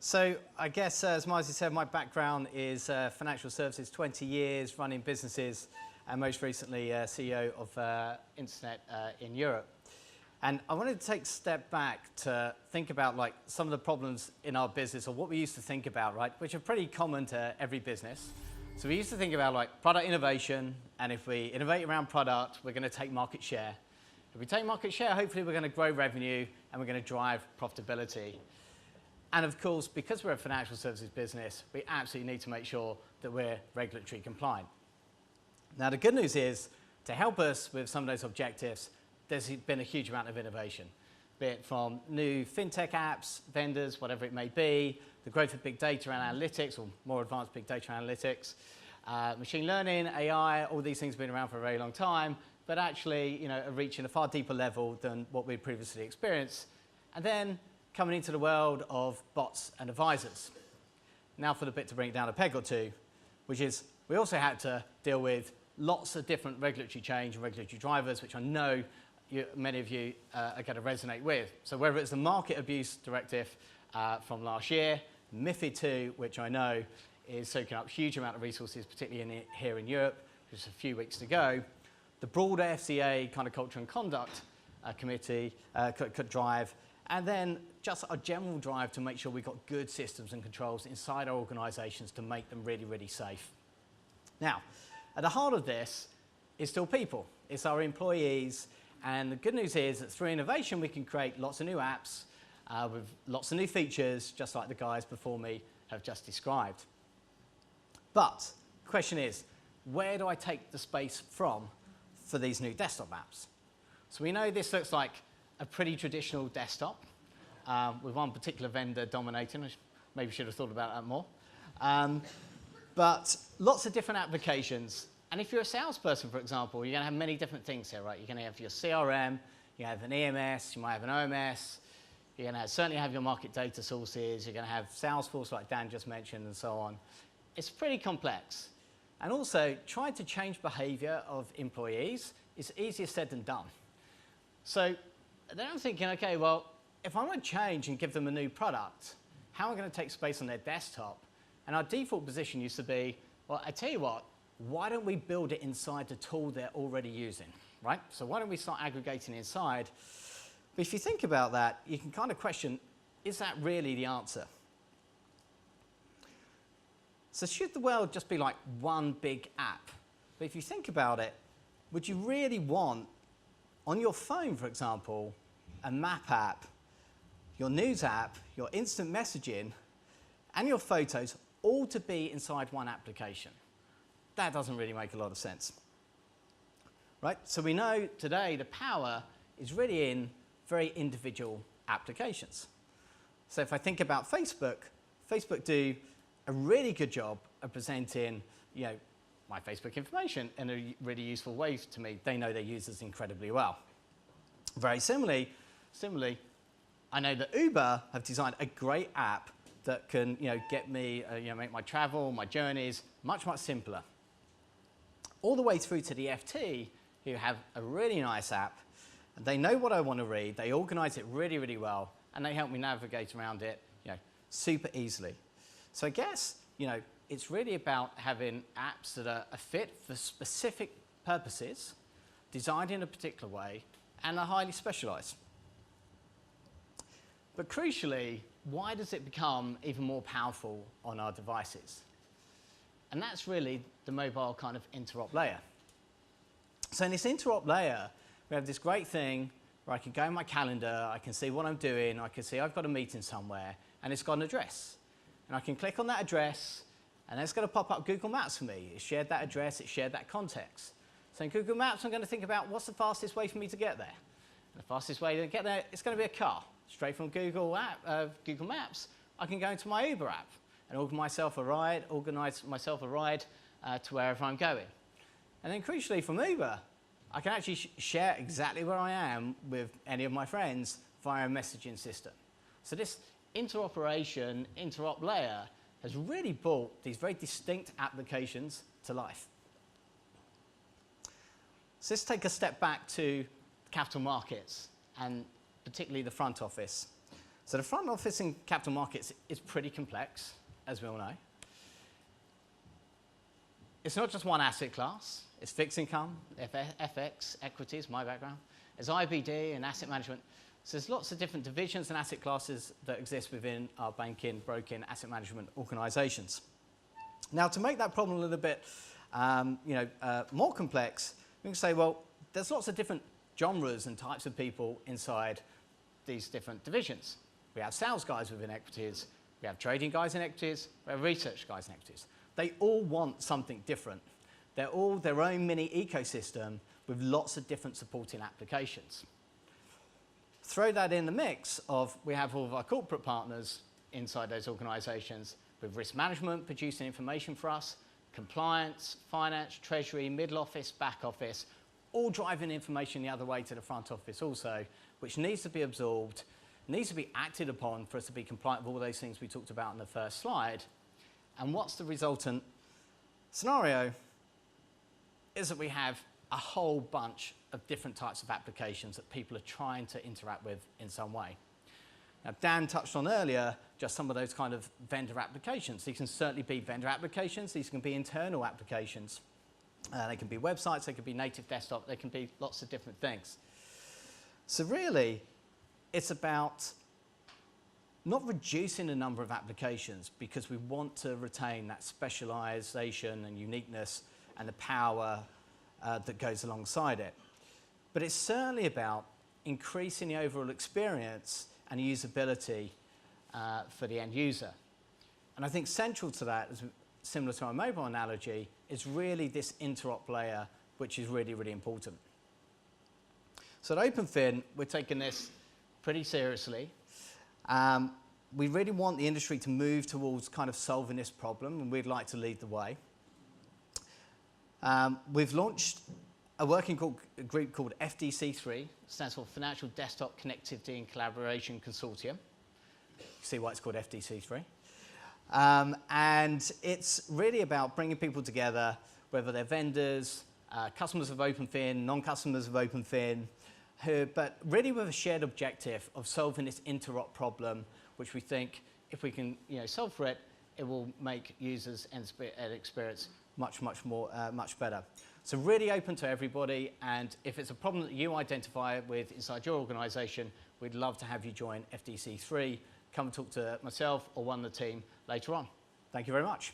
So I guess, as Marzi said, my background is financial services, 20 years running businesses, and most recently CEO of Internet in Europe. And I wanted to take a step back to think about like some of the problems in our business, or what we used to think about, right, which are pretty common to every business. So we used to think about like product innovation, and if we innovate around product, we're going to take market share. If we take market share, hopefully we're going to grow revenue and we're going to drive profitability. And of course, because we're a financial services business, we absolutely need to make sure that we're regulatory compliant. Now, the good news is, to help us with some of those objectives, there's been a huge amount of innovation, be it from new fintech apps, vendors, whatever it may be, the growth of big data and analytics, or more advanced big data analytics, machine learning, AI, all these things have been around for a very long time, but actually, are reaching a far deeper level than what we previously experienced. And then coming into the world of bots and advisors. Now for the bit to bring it down a peg or two, which is we also had to deal with lots of different regulatory change and regulatory drivers, which I know many of you are going to resonate with. So whether it's the Market Abuse Directive from last year, MiFID II, which I know is soaking up a huge amount of resources, particularly here in Europe, just a few weeks to go, the broader FCA kind of culture and conduct committee could drive, and then just a general drive to make sure we've got good systems and controls inside our organisations to make them really, really safe. Now, at the heart of this is still people. It's our employees, and the good news is that through innovation we can create lots of new apps with lots of new features, just like the guys before me have just described. But the question is, where do I take the space from for these new desktop apps? So we know this looks like a pretty traditional desktop with one particular vendor dominating. I maybe should have thought about that more. But lots of different applications. And if you're a salesperson, for example, you're going to have many different things here, right? You're going to have your CRM, you have an EMS, you might have an OMS, you're going to certainly have your market data sources, you're going to have Salesforce, like Dan just mentioned, and so on. It's pretty complex. And also, trying to change behavior of employees is easier said than done. So then I'm thinking, okay, well, if I want to change and give them a new product, how am I going to take space on their desktop? And our default position used to be, well, I tell you what, why don't we build it inside the tool they're already using, right? So why don't we start aggregating inside? But if you think about that, you can kind of question, is that really the answer? So should the world just be like one big app? But if you think about it, would you really want, on your phone, for example, a map app, your news app, your instant messaging, and your photos all to be inside one application? That doesn't really make a lot of sense, right? So we know today the power is really in very individual applications. So if I think about Facebook, Facebook do a really good job of presenting, my Facebook information in a really useful way to me. They know their users incredibly well. Very similarly, I know that Uber have designed a great app that can, get me, make my travel, my journeys much, much simpler. All the way through to the FT, who have a really nice app, and they know what I want to read, they organize it really, really well, and they help me navigate around it, super easily. So I guess, it's really about having apps that are fit for specific purposes, designed in a particular way, and are highly specialized. But crucially, why does it become even more powerful on our devices? And that's really the mobile kind of interop layer. So in this interop layer, we have this great thing where I can go in my calendar, I can see what I'm doing, I can see I've got a meeting somewhere, and it's got an address. And I can click on that address, and it's going to pop up Google Maps for me. It shared that address, it shared that context. So in Google Maps, I'm going to think about what's the fastest way for me to get there. And the fastest way to get there, it's going to be a car. Straight from Google Maps, I can go into my Uber app and organize myself a ride to wherever I'm going. And then crucially from Uber, I can actually share exactly where I am with any of my friends via a messaging system. So this interoperation, interop layer has really brought these very distinct applications to life. So let's take a step back to capital markets and particularly the front office. So the front office in capital markets is pretty complex, as we all know. It's not just one asset class. It's fixed income, FX, equities, my background. There's IBD and asset management. So there's lots of different divisions and asset classes that exist within our banking, broking, asset management organisations. Now, to make that problem a little bit more complex, we can say, well, there's lots of different genres and types of people inside these different divisions. We have sales guys within equities, we have trading guys in equities, we have research guys in equities. They all want something different. They're all their own mini ecosystem with lots of different supporting applications. Throw that in the mix of we have all of our corporate partners inside those organisations with risk management producing information for us, compliance, finance, treasury, middle office, back office, all driving information the other way to the front office also, which needs to be absorbed, needs to be acted upon for us to be compliant with all those things we talked about in the first slide. And what's the resultant scenario is that we have a whole bunch of different types of applications that people are trying to interact with in some way. Now, Dan touched on earlier just some of those kind of vendor applications. These can certainly be vendor applications. These can be internal applications. They can be websites. They can be native desktop. They can be lots of different things. So really, it's about not reducing the number of applications because we want to retain that specialization and uniqueness and the power that goes alongside it. But it's certainly about increasing the overall experience and usability for the end user. And I think central to that, similar to our mobile analogy, is really this Interop layer, which is really, really important. So at OpenFin, we're taking this pretty seriously. We really want the industry to move towards kind of solving this problem, and we'd like to lead the way. We've launched a working group called FDC3, stands for Financial Desktop Connectivity and Collaboration Consortium. You see why it's called FDC3. And it's really about bringing people together, whether they're vendors, customers of OpenFin, non-customers of OpenFin, but really with a shared objective of solving this Interop problem, which we think if we can solve for it, it will make users and experience much better. So really open to everybody, and if it's a problem that you identify with inside your organisation, we'd love to have you join FDC3. Come and talk to myself or one of the team later on. Thank you very much.